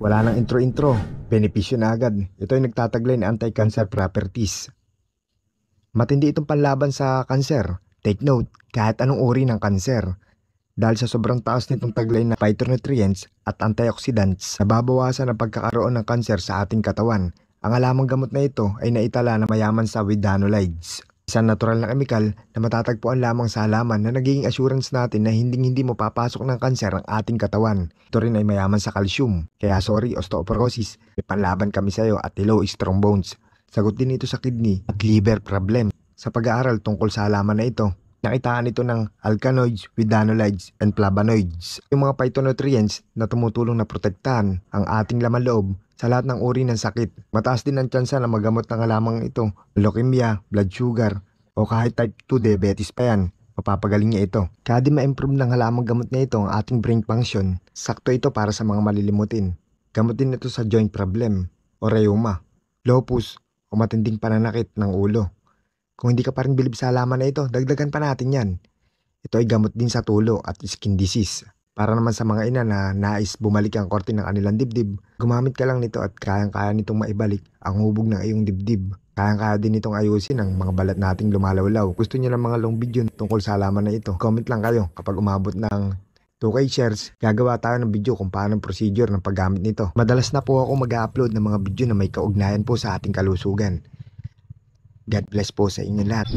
Wala nang intro-intro, benepisyo na agad. Ito ay nagtataglay ng anti-cancer properties. Matindi itong panlaban sa kanser. Take note, kahit anong uri ng kanser. Dahil sa sobrang taas nitong taglay na phytonutrients at antioxidants, nababawasan ang pagkakaroon ng kanser sa ating katawan. Ang halamang gamot na ito ay naitala na mayaman sa wiedanolides, isang natural na kemikal na matatagpuan lamang sa halaman na nagiging assurance natin na hindi mapapasok ng kanser ang ating katawan. Ito rin ay mayaman sa calcium. Kaya sorry, osteoporosis, may panlaban kami sa iyo at hello, strong bones. Sagot din ito sa kidney at liver problem. Sa pag-aaral tungkol sa halaman na ito, nakitaan ito ng alkaloids, wiedanolides, and flavonoids. Yung mga phytonutrients na tumutulong na protektahan ang ating laman loob sa lahat ng uri ng sakit. Mataas din ang tsansa na magamot ng halamang ito, leukemia, blood sugar, o kahit type 2 diabetes pa yan. Mapapagaling niya ito. Kaya di ma-improve ng halamang gamot na ito ang ating brain function. Sakto ito para sa mga malilimutin. Gamot din ito sa joint problem o rheuma, lupus, o matinding pananakit ng ulo. Kung hindi ka pa rin bilib sa halaman na ito, dagdagan pa natin yan. Ito ay gamot din sa tulo at skin disease. Para naman sa mga ina na nais bumalik ang korte ng kanilang dibdib, gumamit ka lang nito at kayang-kaya nitong maibalik ang hubog ng iyong dibdib. Kayang-kaya din nitong ayusin ang mga balat nating lumalawlaw. Gusto niyo ng mga long video tungkol sa halaman na ito? Comment lang kayo kapag umabot ng 2K shares, gagawa tayo ng video kung paano ang procedure ng paggamit nito. Madalas na po ako mag-upload ng mga video na may kaugnayan po sa ating kalusugan. God bless po sa inyo lahat.